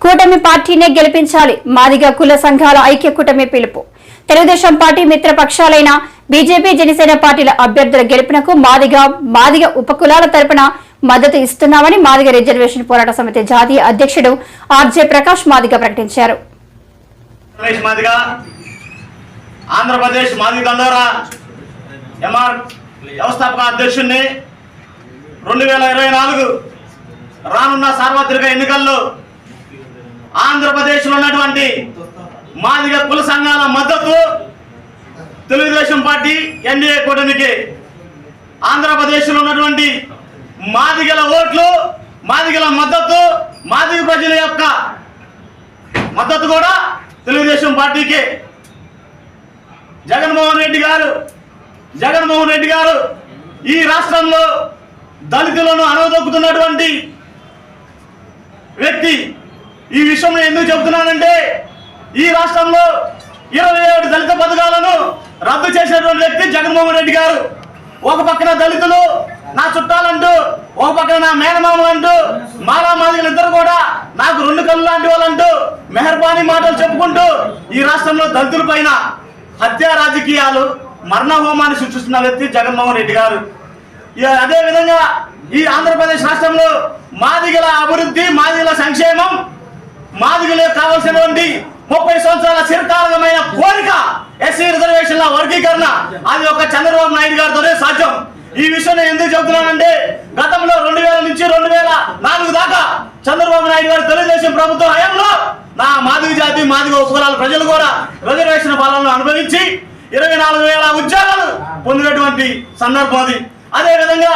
కూటమి పార్టీనే గెలిపించాలి. మాదిగ కుల సంఘాల ఐక్య కూటమి పిలుపు. తెలుగుదేశం పార్టీ మిత్రపక్షాలైన బీజేపీ, జనసేన పార్టీల అభ్యర్థుల గెలుపునకు మాదిగ ఉపకులాల తరపున మద్దతు ఇస్తున్నామని మాదిగ రిజర్వేషన్ పోరాట సమితి జాతీయ అధ్యక్షుడు ఆర్జే ప్రకాష్ మాదిగ ప్రకటించారు. ఆంధ్రప్రదేశ్ మాదిగ దండోరా ఎంఆర్ వ్యవస్థాపక అధ్యక్షుడిని 2024 రానున్న సార్వత్రిక ఎన్నికల్లో ఆంధ్రప్రదేశ్లో ఉన్నటువంటి మాదిగ కుల సంఘాల మద్దతు తెలుగుదేశం పార్టీ ఎన్డీఏ కూటమికి, ఆంధ్రప్రదేశ్లో ఉన్నటువంటి మాదిగల ఓట్లు, మాదిగల మద్దతు, మాదిగ ప్రజల యొక్క మద్దతు కూడా తెలుగుదేశం పార్టీకి. జగన్మోహన్ రెడ్డి గారు ఈ రాష్ట్రంలో దళితులను అనవదొక్కుతున్నటువంటి వ్యక్తి. ఈ విషయంలో ఎందుకు చెబుతున్నానంటే, ఈ రాష్ట్రంలో 27 దళిత పథకాలను రద్దు చేసినటువంటి వ్యక్తి జగన్మోహన్ రెడ్డి గారు. ఒక పక్కన దళితులు నా చుట్టాలంటూ, ఒక పక్కన నా మేనమామలు అంటూ, మాదిగలు ఇద్దరు కూడా నాకు 2 కళ్ళు లాంటి వాళ్ళంటూ మెహర్బానీ మాటలు చెప్పుకుంటూ ఈ రాష్ట్రంలో దళితుల పైన హత్య రాజకీయాలు, మరణ హోమాన్ని సృష్టిస్తున్న వ్యక్తి జగన్మోహన్ రెడ్డి గారు. అదే విధంగా ఈ ఆంధ్రప్రదేశ్ రాష్ట్రంలో మాదిగల అభివృద్ధి, మాదిగల సంక్షేమం, మాదిగలకు కావాల్సినటువంటి 30 సంవత్సరాల చిరకాలమైన కోరిక ఎస్సీ రిజర్వేషన్ల వర్గీకరణ, అది ఒక చంద్రబాబు నాయుడు గారితోనే సాధ్యం. ఈ విషయం ఎందుకు చెబుతున్నానంటే, గతంలో 2000 నుంచి 2004 దాకా చంద్రబాబు నాయుడు గారు తెలుగుదేశం ప్రభుత్వ హయాంలో నా మాదిగ జాతి, మాదిగ ఉపకులాల ప్రజలు కూడా రిజర్వేషన్ ఫలాలను అనుభవించి 24,000 ఉద్యోగాలు పొందినటువంటి సందర్భం అది. అదే విధంగా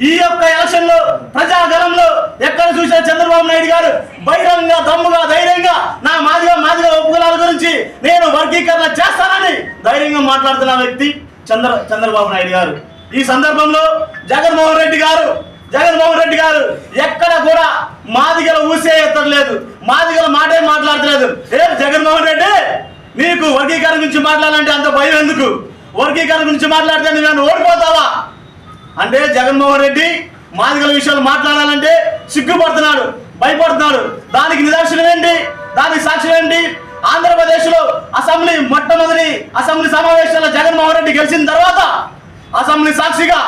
ఈ యొక్క ఎలక్షన్ లో, ప్రజాగలంలో ఎక్కడ చూసిన చంద్రబాబు నాయుడు గారు బహిరంగంగా, దమ్ముగా, ధైర్యంగా నా మాదిగ ఉపకులాల గురించి నేను వర్గీకరణ చేస్తానని ధైర్యంగా మాట్లాడుతున్న వ్యక్తి చంద్రబాబు నాయుడు గారు. ఈ సందర్భంలో జగన్మోహన్ రెడ్డి గారు ఎక్కడ కూడా మాదిగల ఊసే ఎత్తలేదు, మాదిగల మాటే మాట్లాడలేదు. జగన్మోహన్ రెడ్డి, నీకు వర్గీకరణ గురించి మాట్లాడాలంటే అంత భయం ఎందుకు? వర్గీకరణ గురించి మాట్లాడితే నేను ఓడిపోతావా అంటే, జగన్మోహన్ రెడ్డి మాదిగల విషయాలు మాట్లాడాలంటే సిగ్గుపడుతున్నాడు, భయపడుతున్నాడు. దానికి నిదర్శనం ఏంటి? దానికి సాక్ష్యం ఏంటి? ఆంధ్రప్రదేశ్ లో మొట్టమొదటి అసెంబ్లీ సమావేశాల్లో జగన్మోహన్ రెడ్డి గెలిచిన తర్వాత అసెంబ్లీ సాక్షిగా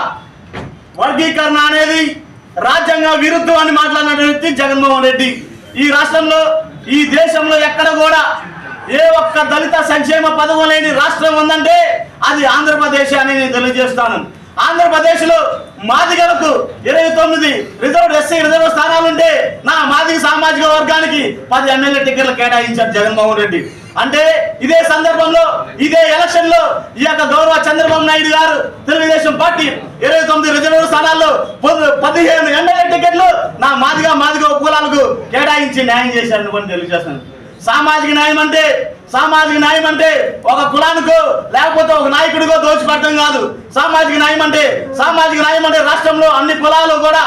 వర్గీకరణ అనేది రాజ్యాంగ విరుద్ధం అని మాట్లాడిన వ్యక్తి జగన్మోహన్ రెడ్డి. ఈ రాష్ట్రంలో, ఈ దేశంలో ఎక్కడ కూడా ఏ ఒక్క దళిత సంక్షేమ పథకం లేని రాష్ట్రం ఉందంటే అది ఆంధ్రప్రదేశ్ అని నేను తెలియజేస్తాను. ఆంధ్రప్రదేశ్ లో మాదిగలకు 29 ఎస్సీ రిజర్వ్ స్థానాలుంటే నా మాదిగ సామాజిక వర్గానికి 10 ఎమ్మెల్యే టికెట్లు కేటాయించారు జగన్మోహన్ రెడ్డి. అంటే ఇదే సందర్భంలో, ఇదే ఎలక్షన్ లో ఈ యొక్క గౌరవ చంద్రబాబు నాయుడు గారు తెలుగుదేశం పార్టీ 29 రిజర్వ్ స్థానాల్లో 15 ఎమ్మెల్యే టికెట్లు నా మాదిగ ఉపకులాలకు కేటాయించి న్యాయం చేశారని కూడా తెలియజేస్తాను. సామాజిక న్యాయం అంటే ఒక కులానికో లేకపోతే ఒక నాయకుడికో దోచిపెట్టడం కాదు. సామాజిక న్యాయం అంటే రాష్ట్రంలో అన్ని కులాలు కూడా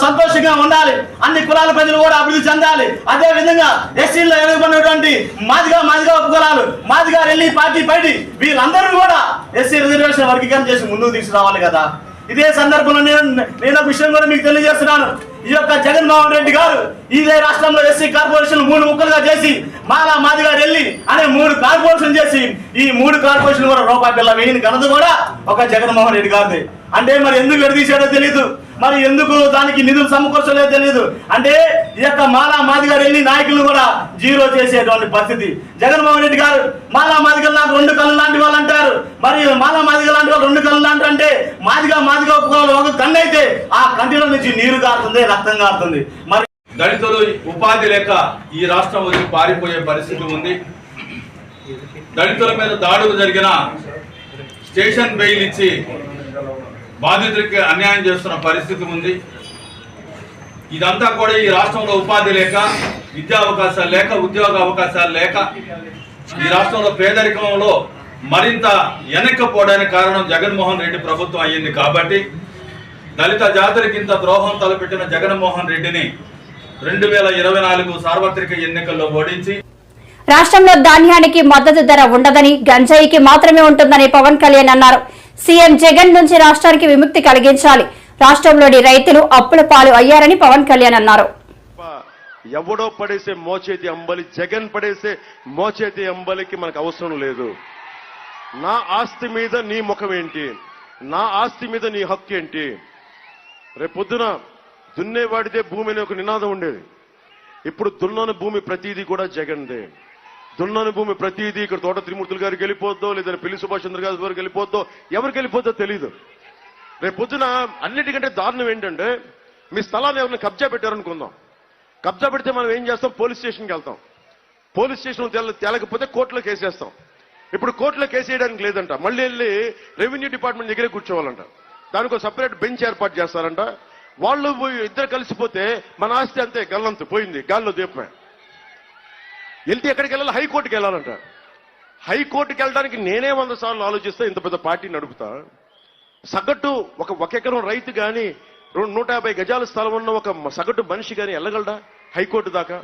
సంతోషంగా ఉండాలి, అన్ని కులాల ప్రజలు కూడా అభివృద్ధి చెందాలి. అదే విధంగా ఎస్సీలో ఎదుర్కొన్నటువంటి మాదిగ ఉపకులాలు, మాదిగ రెల్లి పార్టీ పైడి వీళ్ళందరూ కూడా ఎస్సీ రిజర్వేషన్ వర్గీకరణ చేసి ముందుకు తీసుకురావాలి కదా. ఇదే సందర్భంలో నేను ఒక విషయం కూడా మీకు తెలియజేస్తున్నాను. ఈ యొక్క జగన్మోహన్ రెడ్డి గారు ఇదే రాష్ట్రంలో ఎస్సీ కార్పొరేషన్ 3 ముక్కలుగా చేసి మాదిగ రెల్లి అనే 3 కార్పొరేషన్ చేసి ఈ 3 కార్పొరేషన్ కూడా రూపాయి బిల్ల వేయని ఘనత కూడా ఒక జగన్మోహన్ రెడ్డి గారిది. అంటే మరి ఎందుకు విడదీశాడో తెలియదు, మరి ఎందుకు దానికి నిధులు సమకూర్చలేదో తెలియదు. అంటే ఈ యొక్క మాదిగ రెల్లి నాయకులను కూడా జీరో చేసేటువంటి పరిస్థితి. జగన్మోహన్ రెడ్డి గారు మాదిగలు నాకు 2 కళ్ళు లాంటి వాళ్ళు అంటారు. మరి మాదిగ లాంటి వాళ్ళు 2 కళ్ళు లాంటి అంటే మాదిగ ఉపకులాలు ఒక కన్ను అయితే ఆ కంటిలో నుంచి నీరు కారుతుంది, రక్తం కారుతుంది. మరి దళితులు ఉపాధి లేక ఈ రాష్ట్రం వచ్చి పారిపోయే పరిస్థితి ఉంది. దళితుల మీద దాడులు జరిగిన స్టేషన్ బెయిల్ ఇచ్చి బాధితులకి అన్యాయం చేస్తున్న పరిస్థితి ఉంది. ఇదంతా కూడా ఈ రాష్ట్రంలో ఉపాధి లేక, విద్యా అవకాశాలు లేక, ఉద్యోగ అవకాశాలు లేక ఈ రాష్ట్రంలో పేదరికంలో మరింత వెనక్కిపోవడానికి కారణం జగన్మోహన్ రెడ్డి ప్రభుత్వం అయ్యింది. కాబట్టి దళిత జాతులకి ఇంత ద్రోహం తలపెట్టిన జగన్మోహన్ రెడ్డిని 2024 సార్వత్రిక ఎన్నికల్లో ఓడించి రాష్ట్రంలో ధాన్యానికి మద్దతు ధర ఉండదని, గంజాయికి మాత్రమే ఉంటుందని పవన్ కళ్యాణ్ అన్నారు. సీఎం జగన్ నుంచి రాష్ట్రానికి విముక్తి కలిగించాలి. రాష్ట్రంలోని రైతులు అప్పుల పాలు అయ్యారని పవన్ కళ్యాణ్ అన్నారు. ఎవడో పడేసే మోచేతి అంబలి, జగన్ పడేసే మోచేతి అంబలికి మనకు అవసరం లేదు. నా ఆస్తి మీద నీ ముఖం ఏంటి, నా ఆస్తి మీద నీ హక్కు ఏంటి? రేపొద్దున దున్నేవాడిదే భూమి అనే ఒక నినాదం ఉండేది. ఇప్పుడు దున్నని భూమి ప్రతిదీ కూడా జగన్దే. దున్నని భూమి ప్రతిదీ ఇక్కడ తోట త్రిమూర్తులు గారికి వెళ్ళిపోద్దో, లేదా పిల్లి సుభాష్ చంద్ర గారికి వెళ్ళిపోద్దో, ఎవరికి వెళ్ళిపోద్దో తెలియదు. రేపొద్దున అన్నిటికంటే దారుణం ఏంటంటే, మీ స్థలాన్ని ఎవరిని కబ్జా పెట్టారనుకుందాం. కబ్జా పెడితే మనం ఏం చేస్తాం? పోలీస్ స్టేషన్కి వెళ్తాం. పోలీస్ స్టేషన్ తేలకపోతే కోర్టులో కేసేస్తాం. ఇప్పుడు కోర్టులో కేసేయడానికి లేదంట, మళ్ళీ వెళ్ళి రెవెన్యూ డిపార్ట్మెంట్ దగ్గరే కూర్చోవాలంట. దానికి ఒక సపరేట్ బెంచ్ ఏర్పాటు చేస్తారంట. వాళ్ళు ఇద్దరు కలిసిపోతే మన ఆస్తి అంతే గల్లంతు పోయింది, గాల్లో దీపమే. వెళ్తే ఎక్కడికి వెళ్ళాలి? హైకోర్టుకి వెళ్ళాలంట. హైకోర్టుకి వెళ్ళడానికి నేనే 100 సార్లు ఆలోచిస్తే ఇంత పెద్ద పార్టీ నడుపుతా. సగటు ఒక ఎకరం రైతు కానీ 150 గజాల స్థలం ఉన్న ఒక సగటు మనిషి కానీ వెళ్ళగలడా హైకోర్టు దాకా?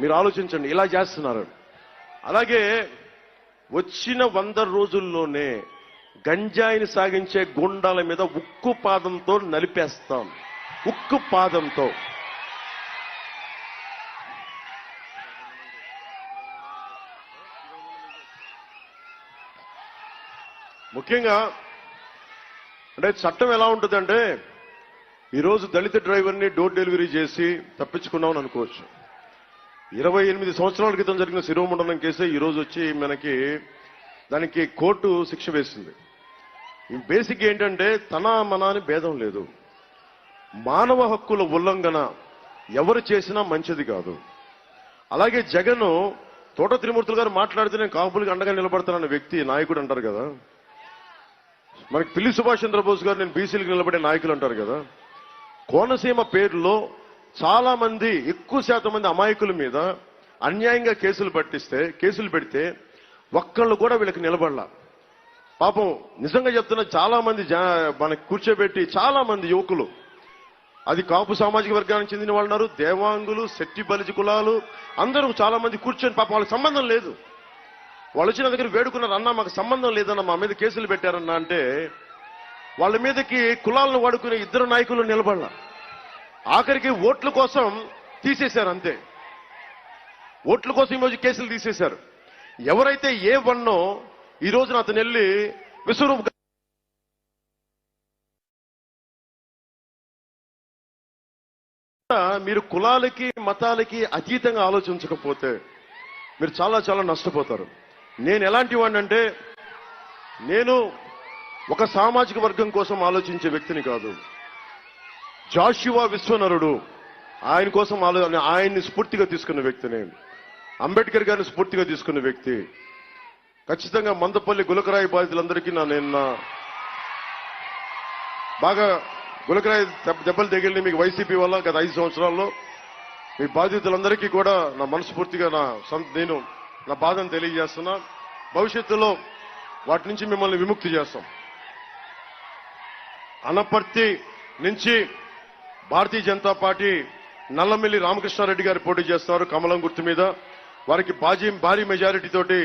మీరు ఆలోచించండి. ఇలా చేస్తున్నారు. అలాగే వచ్చిన 100 రోజుల్లోనే గంజాయిని సాగించే గుండాల మీద ఉక్కు పాదంతో నలిపేస్తాం. ఉక్కు పాదంతో. ముఖ్యంగా అంటే చట్టం ఎలా ఉంటుందంటే, ఈరోజు దళిత డ్రైవర్ని డోర్ డెలివరీ చేసి తప్పించుకున్నామని అనుకోవచ్చు. 28 సంవత్సరాల క్రితం జరిగిన శిరోమండలం కేసే ఈరోజు వచ్చి మనకి దానికి కోర్టు శిక్ష వేసింది. బేసిక్ ఏంటంటే, తన మన అని భేదం లేదు. మానవ హక్కుల ఉల్లంఘన ఎవరు చేసినా మంచిది కాదు. అలాగే జగన్ తోట త్రిమూర్తులు గారు మాట్లాడితే నేను కాపులకి అండగా నిలబడతానన్న వ్యక్తి నాయకుడు అంటారు కదా. మనకి పిల్లి సుభాష్ చంద్రబోస్ గారు నేను బీసీలకు నిలబడే నాయకులు అంటారు కదా. కోనసీమ పేరులో చాలా మంది, ఎక్కువ శాతం మంది అమాయకుల మీద అన్యాయంగా కేసులు పెడితే ఒక్కళ్ళు కూడా వీళ్ళకి నిలబడలా. పాపం నిజంగా చెప్తున్నా, చాలా మంది మనకి కూర్చోబెట్టి చాలా మంది యువకులు, అది కాపు సామాజిక వర్గానికి చెందిన వాళ్ళు ఉన్నారు, దేవాంగులు, శెట్టి బలిజ కులాలు, అందరూ చాలా మంది కూర్చొని పాపం వాళ్ళకి సంబంధం లేదు. వాళ్ళు వచ్చిన దగ్గర వేడుకున్నారు, అన్నా మాకు సంబంధం లేదన్న, మా మీద కేసులు పెట్టారన్నా అంటే వాళ్ళ మీదకి కులాలను వాడుకునే 2 నాయకులు నిలబడాల. ఆఖరికి ఓట్ల కోసం తీసేశారు అంతే. ఓట్ల కోసం ఈరోజు కేసులు తీసేశారు. ఎవరైతే ఏ1 ఈ రోజున అతను వెళ్ళి విశ్వరూప్ మీరు కులాలకి మతాలకి అతీతంగా ఆలోచించకపోతే మీరు చాలా చాలా నష్టపోతారు. నేను ఎలాంటి వాడిని అంటే, నేను ఒక సామాజిక వర్గం కోసం ఆలోచించే వ్యక్తిని కాదు. జాషువా విశ్వనరుడు, ఆయన కోసం ఆయన్ని స్ఫూర్తిగా తీసుకున్న వ్యక్తిని, అంబేద్కర్ గారిని స్ఫూర్తిగా తీసుకున్న వ్యక్తి. ఖచ్చితంగా మందపల్లి గులకరాయి బాధితులందరికీ నేను బాగా గులకరాయి దెబ్బలు తగిలిన మీకు వైసీపీ వల్ల గత 5 సంవత్సరాల్లో మీ బాధితులందరికీ కూడా నా మనస్ఫూర్తిగా నేను నా బాధను తెలియజేస్తున్నా. భవిష్యత్తులో వాటి నుంచి మిమ్మల్ని విముక్తి చేస్తాం. అనపర్తి నుంచి భారతీయ జనతా పార్టీ నల్లమిల్లి రామకృష్ణారెడ్డి గారు పోటీ చేస్తున్నారు కమలం గుర్తు మీద. వారికి భారీ మెజారిటీ తోటి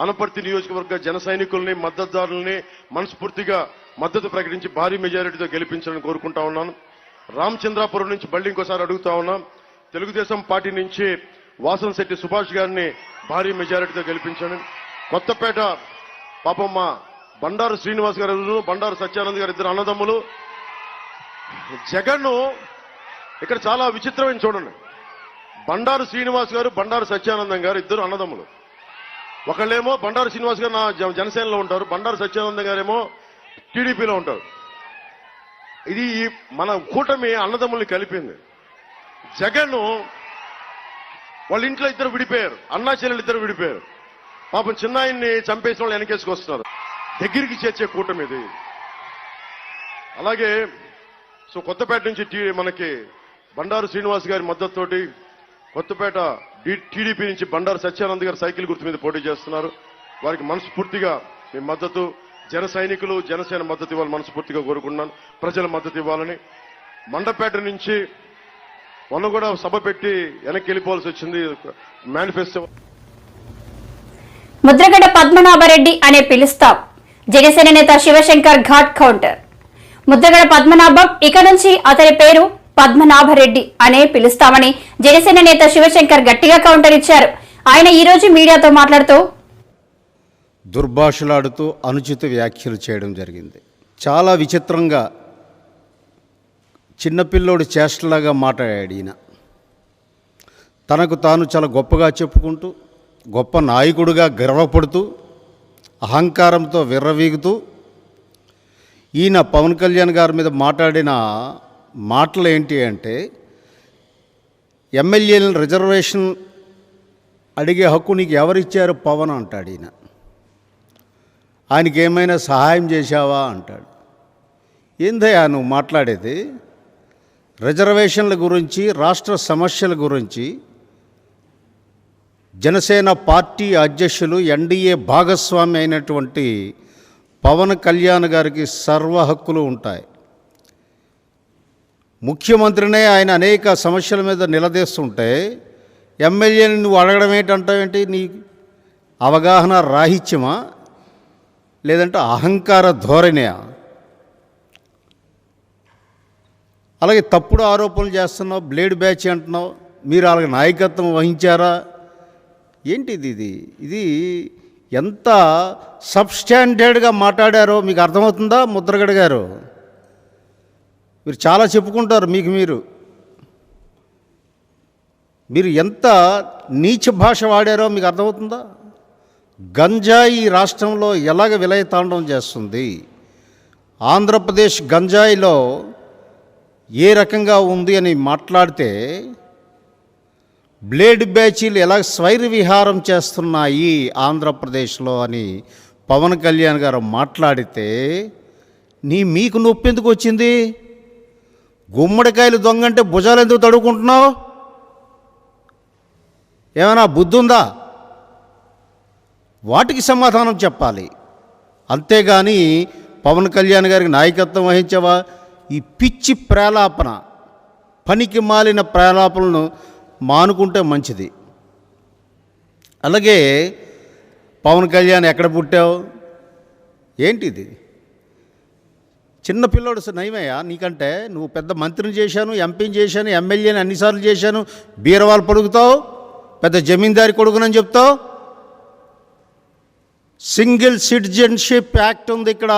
అనపర్తి నియోజకవర్గ జన సైనికుల్ని, మద్దతుదారుల్ని మనస్ఫూర్తిగా మద్దతు ప్రకటించి భారీ మెజారిటీతో గెలిపించాలని కోరుకుంటా ఉన్నాను. రామచంద్రాపురం నుంచి మళ్ళీ ఇంకోసారి అడుగుతా ఉన్నాం. తెలుగుదేశం పార్టీ నుంచి వాసనశెట్టి సుభాష్ గారిని భారీ మెజారిటీతో గెలిపించండి. కొత్తపేట పాపం మా బండారు శ్రీనివాస్ గారు, బండారు సత్యానంద్ గారు, 2 అన్నదమ్ములు. జగన్ ఇక్కడ చాలా విచిత్రమైన చూడండి. బండారు శ్రీనివాస్ గారు, బండారు సత్యానందం గారు 2 అన్నదమ్ములు. ఒకళ్ళేమో బండారు శ్రీనివాస్ గారు నా జనసేనలో ఉంటారు, బండారు సత్యానందం గారేమో టీడీపీలో ఉంటారు. ఇది మన కూటమి అన్నదమ్ముల్ని కలిపింది. జగన్ వాళ్ళ ఇంట్లో 2 విడిపోయారు, అన్నా చెల్లెలు 2 విడిపోయారు. పాపం చిన్నాయన్ని చంపేసిన వాళ్ళు వెనకేసుకొస్తున్నారు. దగ్గరికి చేర్చే కూటమి ఇది. అలాగే కొత్తపేట నుంచి మనకి బండారు శ్రీనివాస్ గారి మద్దతుతోటి కొత్తపేట టీడీపీ నుంచి బండారు సత్యానంద్ గారు సైకిల్ గుర్తు మీద పోటీ చేస్తున్నారు. వారికి మనస్ఫూర్తిగా మీ మద్దతు, జన సైనికులు, జనసేన మద్దతు ఇవ్వాలని మనస్ఫూర్తిగా కోరుకుంటున్నాను. ప్రజల మద్దతు ఇవ్వాలని. మండపేట నుంచి మొన్న కూడా సభ పెట్టి వెనక్కి వెళ్ళిపోవాల్సి వచ్చింది. మేనిఫెస్టో ముద్రగడ పద్మనాభరెడ్డి అనే పిలుస్తాం. జనసేన నేత శివశంకర్ ఘాట్ కౌంటర్. ముద్రగడ పద్మనాభం ఇక నుంచి అతని పేరు పద్మనాభరెడ్డి అనే పిలుస్తామని జనసేన నేత శివశంకర్ గట్టిగా కౌంటర్ ఇచ్చారు. ఆయన ఈ రోజు మీడియాతో మాట్లాడుతూ దుర్భాషలాడుతూ అనుచిత వ్యాఖ్యలు చేయడం జరిగింది. చాలా విచిత్రంగా చిన్నపిల్లోడు చేష్టలాగా మాట్లాడాడు. ఈయన తనకు తాను చాలా గొప్పగా చెప్పుకుంటూ, గొప్ప నాయకుడిగా గర్వపడుతూ, అహంకారంతో విర్రవీగుతూ ఈయన పవన్ కళ్యాణ్ గారి మీద మాట్లాడిన మాటలు ఏంటి అంటే, ఎమ్మెల్యేలను రిజర్వేషన్ అడిగే హక్కు నీకు ఎవరిచ్చారు పవన్ అంటాడు ఈయన. ఆయనకి ఏమైనా సహాయం చేశావా అంటాడు. ఏందయ్యా నువ్వు మాట్లాడేది? రిజర్వేషన్ల గురించి, రాష్ట్ర సమస్యల గురించి జనసేన పార్టీ అధ్యక్షులు, ఎన్డీఏ భాగస్వామి అయినటువంటి పవన్ కళ్యాణ్ గారికి సర్వ హక్కులు ఉంటాయి. ముఖ్యమంత్రినే ఆయన అనేక సమస్యల మీద నిలదీస్తుంటే ఎమ్మెల్యేని నువ్వు అడగడం ఏంటంటావేంటి? నీ అవగాహన రాహిత్యమా, లేదంటే అహంకార ధోరణియా? అలాగే తప్పుడు ఆరోపణలు చేస్తున్నావు, బ్లేడ్ బ్యాచ్ అంటున్నావు. మీరు అలాగే నాయకత్వం వహించారా? ఏంటిది? ఇది ఎంత సబ్స్టాండర్డ్గా మాట్లాడారో మీకు అర్థమవుతుందా? ముద్రగడ గారు, మీరు చాలా చెప్పుకుంటారు మీకు మీరు ఎంత నీచ భాష వాడారో మీకు అర్థమవుతుందా? గంజాయి రాష్ట్రంలో ఎలాగ విలయతాండం చేస్తుంది, ఆంధ్రప్రదేశ్ గంజాయిలో ఏ రకంగా ఉంది అని మాట్లాడితే, బ్లేడ్ బ్యాచీలు ఎలా స్వైర విహారం చేస్తున్నాయి ఆంధ్రప్రదేశ్లో అని పవన్ కళ్యాణ్ గారు మాట్లాడితే మీకు నొప్పి ఎందుకు వచ్చింది? గుమ్మడికాయలు దొంగంటే భుజాలు ఎందుకు తడుకుంటున్నావు? ఏమైనా బుద్ధి ఉందా? వాటికి సమాధానం చెప్పాలి. అంతేగాని పవన్ కళ్యాణ్ గారికి నాయకత్వం వహించావా? ఈ పిచ్చి ప్రేలాపన, పనికి మాలిన ప్రేలాపనలను మానుకుంటే మంచిది. అలాగే పవన్ కళ్యాణ్ ఎక్కడ పుట్టావు? ఏంటిది? చిన్నపిల్లోడు నయమయ్యా నీకంటే. నువ్వు పెద్ద మంత్రిని చేశాను, ఎంపీని చేశాను, ఎమ్మెల్యేని అన్నిసార్లు చేశాను, బీరవాళ్ళు పడుగుతావు, పెద్ద జమీందారి కొడుకునని చెప్తావు. సింగిల్ సిటిజన్షిప్ యాక్ట్ ఉంది ఇక్కడ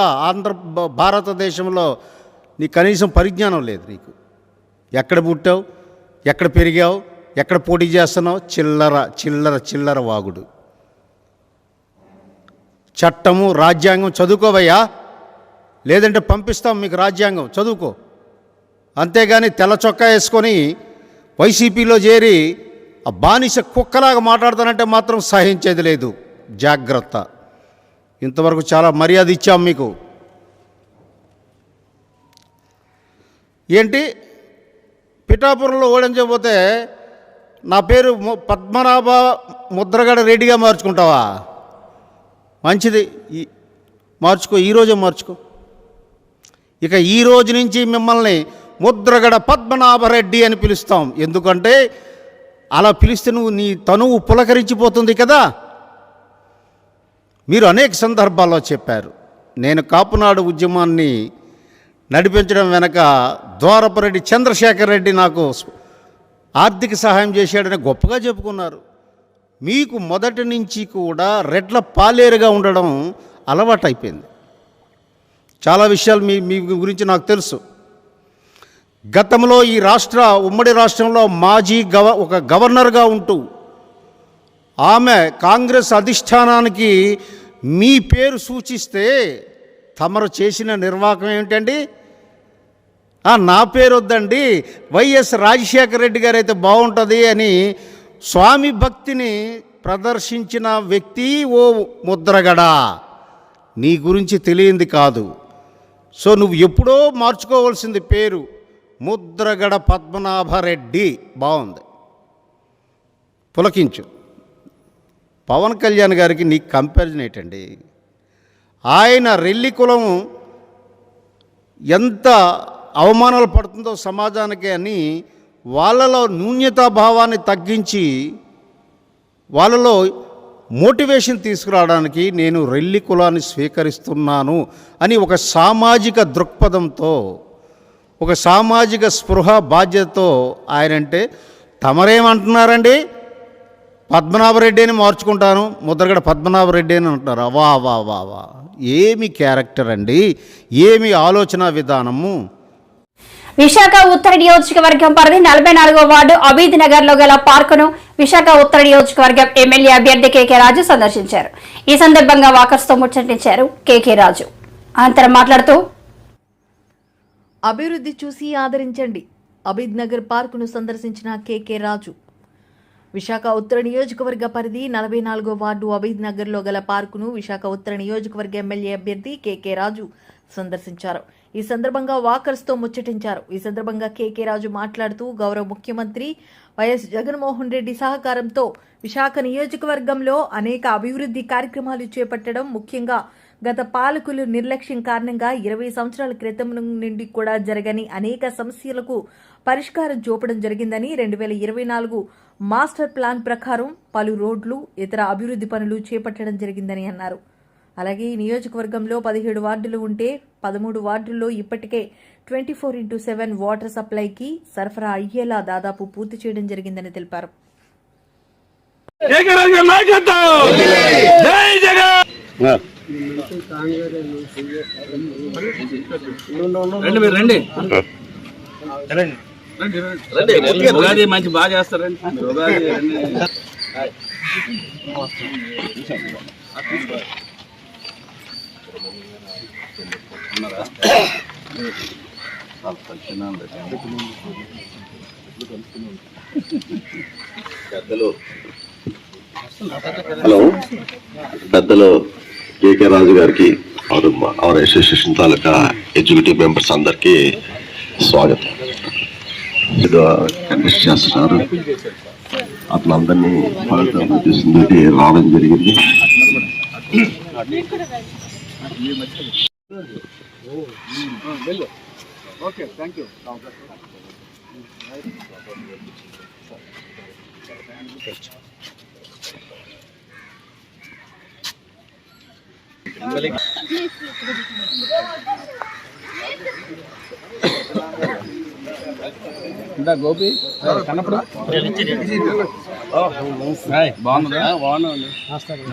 భారతదేశంలో. నీకు కనీసం పరిజ్ఞానం లేదు. నీకు ఎక్కడ పుట్టావు, ఎక్కడ పెరిగావు, ఎక్కడ పోటీ చేస్తున్నావు? చిల్లర వాగుడు. చట్టము, రాజ్యాంగం చదువుకోవయ్యా, లేదంటే పంపిస్తాం మీకు రాజ్యాంగం, చదువుకో. అంతేగాని తెల్ల చొక్కా వేసుకొని వైసీపీలో చేరి ఆ బానిస కుక్కలాగా మాట్లాడతానంటే మాత్రం సహించేది లేదు. జాగ్రత్త. ఇంతవరకు చాలా మర్యాద ఇచ్చాం మీకు. ఏంటి పిఠాపురంలో ఓడించకపోతే నా పేరు పద్మనాభ ముద్రగడ రెడ్డిగా మార్చుకుంటావా? మంచిది, మార్చుకో, ఈరోజే మార్చుకో. ఇక ఈ రోజు నుంచి మిమ్మల్ని ముద్రగడ పద్మనాభరెడ్డి అని పిలుస్తాం. ఎందుకంటే అలా పిలిస్తే నీ తనువు పులకరించిపోతుంది కదా. మీరు అనేక సందర్భాల్లో చెప్పారు, నేను కాపునాడు ఉద్యమాన్ని నడిపించడం వెనక ద్వారపరెడ్డి చంద్రశేఖర్ రెడ్డి నాకు ఆర్థిక సహాయం చేశాడని గొప్పగా చెప్పుకున్నారు. మీకు మొదటి నుంచి కూడా రెడ్ల పాలేరుగా ఉండడం అలవాటైపోయింది. చాలా విషయాలు మీ గురించి నాకు తెలుసు. గతంలో ఈ ఉమ్మడి రాష్ట్రంలో మాజీ ఒక గవర్నర్గా ఉంటూ ఆమె కాంగ్రెస్ అధిష్టానానికి మీ పేరు సూచిస్తే తమరు చేసిన నిర్వాహకం ఏమిటండి? నా పేరు వద్దండి, వైఎస్ రాజశేఖర రెడ్డి గారు అయితే బాగుంటుంది అని స్వామి భక్తిని ప్రదర్శించిన వ్యక్తి ఓ ముద్రగడ. నీ గురించి తెలియంది కాదు. సో నువ్వు ఎప్పుడో మార్చుకోవాల్సింది పేరు ముద్రగడ పద్మనాభరెడ్డి. బాగుంది, పులకించు. పవన్ కళ్యాణ్ గారికి నీకు కంపారిజన్ ఏంటండి? ఆయన రెల్లి కులం ఎంత అవమానాలు పడుతుందో సమాజానికి అని వాళ్ళలో న్యూన్యతాభావాన్ని తగ్గించి వాళ్ళలో మోటివేషన్ తీసుకురావడానికి నేను రెల్లి కులాన్ని స్వీకరిస్తున్నాను అని ఒక సామాజిక దృక్పథంతో ఒక సామాజిక స్పృహ బాధ్యతతో ఆయనంటే తమరేమంటున్నారండి? పద్మనాభరెడ్డి అని మార్చుకుంటాను, ముద్రగడ పద్మనాభరెడ్డి అని అంటున్నారు. వా వా వా వా, ఏమి క్యారెక్టర్ అండి, ఏమి ఆలోచన విధానము. విశాఖ ఉత్తర నియోజకవర్గం పరిధి 44వ వార్డు అబీద్ నగర్ లో గల పార్కును విశాఖ ఉత్తర నియోజకవర్గం ఎమ్మెల్యే అభ్యర్థి కేకే రాజు సందర్శించారు. ఈ సందర్భంగా వాకర్స్ తో ముచ్చటించారు కేకే రాజు. అనంతరం మాట్లాడుతూ, అభివృద్ధి చూసి ఆదరించండి. అబీద్ నగర్ పార్కును సందర్శించిన కేకే రాజు. విశాఖ ఉత్తర నియోజకవర్గ పరిధి 44వ వార్డు అబీద్ నగర్ లో గల పార్కును విశాఖ ఉత్తర నియోజకవర్గ ఎమ్మెల్యే అభ్యర్థి కేకే రాజు సందర్శించారు. ఈ సందర్భంగా వాకర్స్ తో ముచ్చటించారు. ఈ సందర్భంగా కేకే రాజు మాట్లాడుతూ, గౌరవ ముఖ్యమంత్రి వైఎస్ జగన్మోహన్ రెడ్డి సహకారంతో విశాఖ నియోజకవర్గంలో అనేక అభివృద్ధి కార్యక్రమాలు చేపట్టడం, ముఖ్యంగా గత పాలకులు నిర్లక్ష్యం కారణంగా 20 సంవత్సరాల క్రితం నుండి కూడా జరగని అనేక సమస్యలకు పరిష్కారం చూపడం జరిగిందని, 2024 మాస్టర్ ప్లాన్ ప్రకారం పలు రోడ్లు, ఇతర అభివృద్ధి పనులు చేపట్టడం జరిగిందని అన్నారు. అలాగే ఈ నియోజకవర్గంలో 17 వార్డులు ఉంటే 13 వార్డుల్లో ఇప్పటికే 24/7 వాటర్ సప్లైకి సరఫరా అయ్యేలా దాదాపు పూర్తి చేయడం జరిగిందని తెలిపారు. ఉగాది మంచి బాగా చేస్తారండి. హలో, పెద్దలు కేకే రాజు గారికి, అవర్ అసోసియేషన్ తాలూకా ఎగ్జిక్యూటివ్ మెంబర్స్ అందరికీ స్వాగతం. ఏదో కంటెస్ట్ చేస్తున్నారు, అట్లా అందరినీ తీసుకుంటే రావడం జరిగింది. గోపి కన్నప్పుడు బాగుందా? బాగున్నాండి.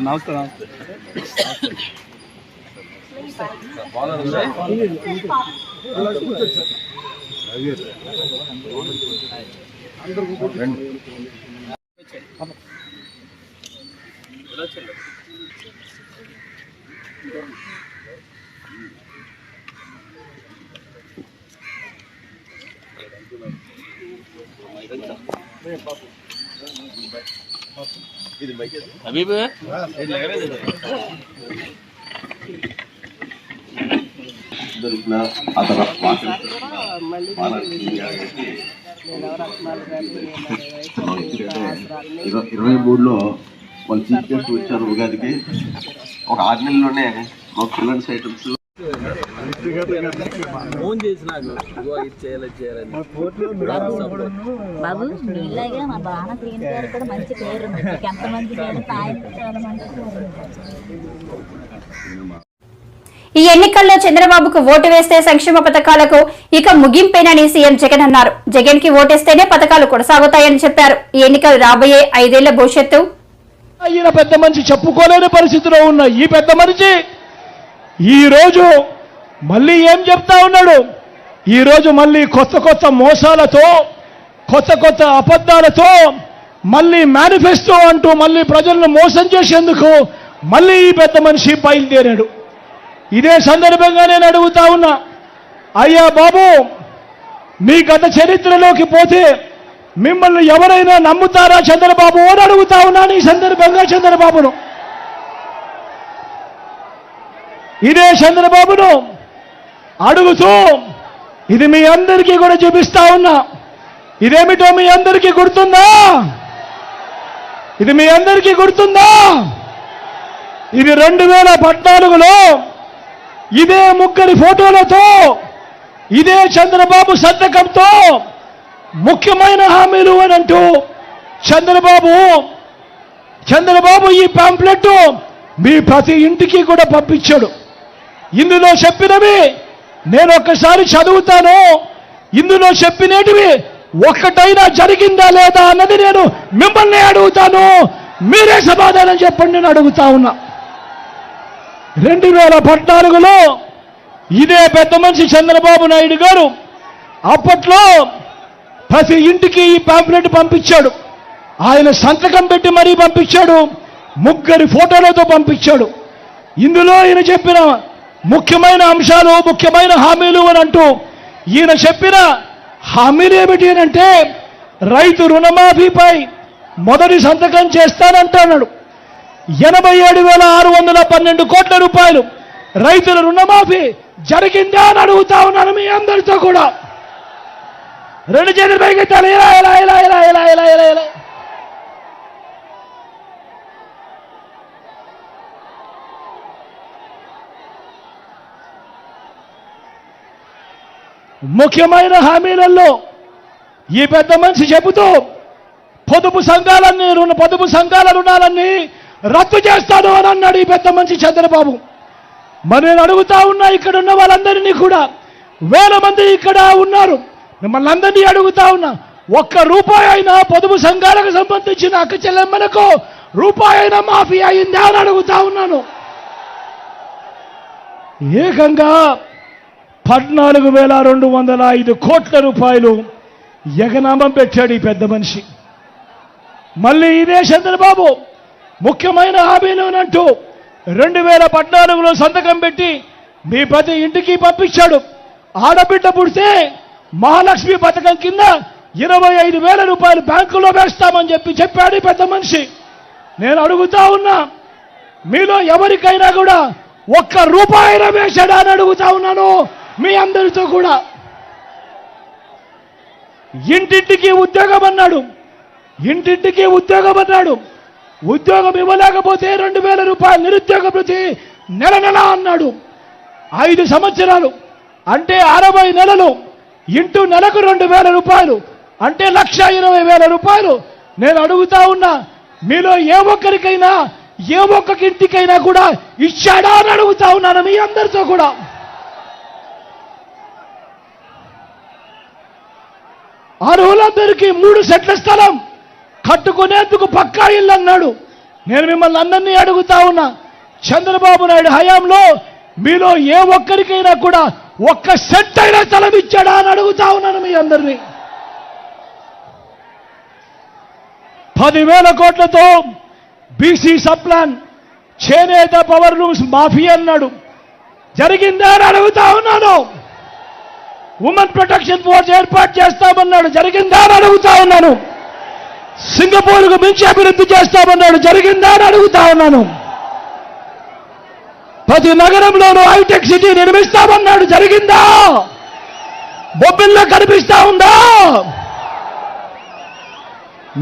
నమస్కారం. అబీబ్ దొరికిన అతను 23లో వాళ్ళు చీఫ్ గెస్ట్ వచ్చారు ఉగాదికి. ఒక 6 నెలల్లోనే మా పిల్లర్స్ ఐటమ్స్ ఫోన్ చేసి నాకు చేయాలని బాబు ఇలాగే మా బాణ శ్రీని గారు కూడా మంచి పేరు, ఎంతమంది సాయం చాలా మంది. ఈ ఎన్నికల్లో చంద్రబాబుకు ఓటు వేస్తే సంక్షేమ పథకాలకు ఇక ముగింపేనని సీఎం జగన్ అన్నారు. జగన్ కి ఓటేస్తేనే పథకాలు కొనసాగుతాయని చెప్పారు. ఈ ఎన్నికలు రాబోయే 5 ఏళ్ల భవిష్యత్తు. ఈయన పెద్ద మనిషి చెప్పుకోలేని పరిస్థితిలో ఉన్న ఈ పెద్ద మనిషి ఈ రోజు మళ్ళీ ఏం చెప్తా ఉన్నాడు? ఈ రోజు మళ్ళీ కొత్త కొత్త మోసాలతో, కొత్త కొత్త అబద్ధాలతో, మళ్ళీ మేనిఫెస్టో అంటూ మళ్ళీ ప్రజలను మోసం చేసేందుకు మళ్ళీ ఈ పెద్ద మనిషి బయలుదేరాడు. ఇదే సందర్భంగా నేను అడుగుతా ఉన్నా, అయ్యా బాబు, మీ గత చరిత్రలోకి పోతే మిమ్మల్ని ఎవరైనా నమ్ముతారా చంద్రబాబు అని అడుగుతా ఉన్నాను ఈ సందర్భంగా చంద్రబాబును. ఇదే చంద్రబాబును అడుగుతూ ఇది మీ అందరికీ కూడా చూపిస్తా ఉన్నా. ఇదేమిటో మీ అందరికీ గుర్తుందా? ఇది మీ అందరికీ గుర్తుందా? ఇది 2014లో ఇదే ముగ్గురి ఫోటోలతో, ఇదే చంద్రబాబు సంతకంతో ముఖ్యమైన హామీలు అని అంటూ చంద్రబాబు ఈ పాంప్లెట్ మీ ప్రతి ఇంటికి కూడా పంపించాడు. ఇందులో చెప్పినవి నేను ఒక్కసారి చదువుతాను, ఇందులో చెప్పినటివి ఒక్కటైనా జరిగిందా లేదా అన్నది నేను మిమ్మల్ని అడుగుతాను. మీరే సమాధానం చెప్పండి నేను అడుగుతా ఉన్నా. 2014లో ఇదే పెద్ద మనిషి చంద్రబాబు నాయుడు గారు అప్పట్లో ప్రతి ఇంటికి ఈ పాంప్లెట్ పంపించాడు. ఆయన సంతకం పెట్టి మరీ పంపించాడు. 3 ఫోటోలతో పంపించాడు. ఇందులో ఈయన చెప్పిన ముఖ్యమైన అంశాలు, ముఖ్యమైన హామీలు అని అంటూ ఈయన చెప్పిన హామీలు ఏమిటి అంటే రైతు రుణమాఫీపై మొదటి సంతకం చేస్తానంటున్నాడు. 87,612 కోట్ల రూపాయలు రైతుల రుణమాఫీ జరిగిందా అని అడుగుతా ఉన్నాను మీ అందరితో కూడా. 2 చేతులు పైకెత్తాలి. ఇలా ముఖ్యమైన హామీలలో ఈ పెద్ద మనిషి చెబుతూ పొదుపు సంఘాల రుణాలన్నీ రద్దు చేస్తాను అని అన్నాడు ఈ పెద్ద మనిషి చంద్రబాబు. మరి నేను అడుగుతా ఉన్నా, ఇక్కడ ఉన్న వాళ్ళందరినీ కూడా, వేల మంది ఇక్కడ ఉన్నారు, మిమ్మల్ని అందరినీ అడుగుతా ఉన్నా, ₹1 అయినా పొదుపు సంఘాలకు సంబంధించిన అక్క చెల్లెమ్మలకు ₹1 అయినా మాఫీ అయిందా అని అడుగుతా ఉన్నాను. ఏకంగా 14,205 కోట్ల రూపాయలు ఎగనామం పెట్టాడు ఈ పెద్ద మనిషి. మళ్ళీ ఇదే చంద్రబాబు ముఖ్యమైన హామీలోనంటూ 2014లో సంతకం పెట్టి మీ ప్రతి ఇంటికి పంపించాడు. ఆడబిడ్డ పుడితే మహాలక్ష్మి పథకం కింద 25,000 రూపాయలు బ్యాంకులో వేస్తామని చెప్పాడు ఈ పెద్ద మనిషి. నేను అడుగుతా ఉన్నా, మీలో ఎవరికైనా కూడా ₹1 అయినా వేశాడా అని అడుగుతా ఉన్నాను మీ అందరితో కూడా. ఇంటింటికి ఉద్యోగం అన్నాడు. ఉద్యోగం ఇవ్వలేకపోతే 2,000 రూపాయలు నిరుద్యోగ భృతి నెల అన్నాడు. 5 సంవత్సరాలు అంటే 60 నెలలు ఇంటూ నెలకు 2,000 రూపాయలు అంటే 1,20,000 రూపాయలు. నేను అడుగుతా ఉన్నా, మీలో ఏ ఒక్కరికైనా ఏ ఒక్క ఇంటికైనా కూడా ఇచ్చాడా అని అడుగుతా ఉన్నాను మీ అందరితో కూడా. అర్హులందరికీ 3 సెట్ల స్థలం కట్టుకునేందుకు పక్కా ఇల్లు అన్నాడు. నేను మిమ్మల్ని అందరినీ అడుగుతా ఉన్నా, చంద్రబాబు నాయుడు హయాంలో మీలో ఏ ఒక్కరికైనా కూడా 1 సెట్ అయినా స్థలం ఇచ్చాడా అని అడుగుతా ఉన్నాను మీ అందరినీ. 10,000 కోట్లతో బీసీ సప్లాన్, చేనేత పవర్ లూమ్స్ మాఫీ అన్నాడు. జరిగిందా అని అడుగుతా ఉన్నాను. ఉమెన్ ప్రొటెక్షన్ ఫోర్స్ ఏర్పాటు చేస్తామన్నాడు. జరిగిందా అని అడుగుతా ఉన్నాను. సింగపూర్కు మించి అభివృద్ధి చేస్తామన్నాడు. జరిగిందా అని అడుగుతా ఉన్నాను. ప్రతి నగరంలోనూ హైటెక్ సిటీ నిర్మిస్తామన్నాడు. జరిగిందా? బొబ్బిల్లో కనిపిస్తా ఉందా?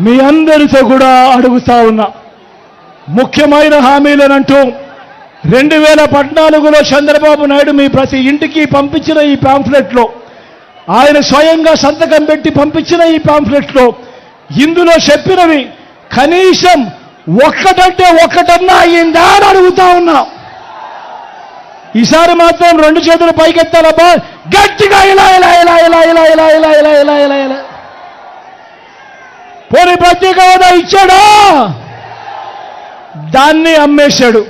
మీ అందరితో కూడా అడుగుతా ఉన్నా, ముఖ్యమైన హామీలనంటూ 2014లో చంద్రబాబు నాయుడు మీ ప్రతి ఇంటికి పంపించిన ఈ పాంఫ్లెట్లో, ఆయన స్వయంగా సంతకం పెట్టి పంపించిన ఈ పాంఫ్లెట్లో ఇందులో చెప్పినవి కనీసం ఒక్కటంటే ఒక్కటన్నా అయ్యిందా అని అడుగుతా ఉన్నా. ఈసారి మాత్రం 2 చేతులు పైకెత్తాలబ్బా, గట్టిగా ఇలా పోనీ ప్రత్యేక హోదా ఇచ్చాడా? దాన్ని అమ్మేశాడు.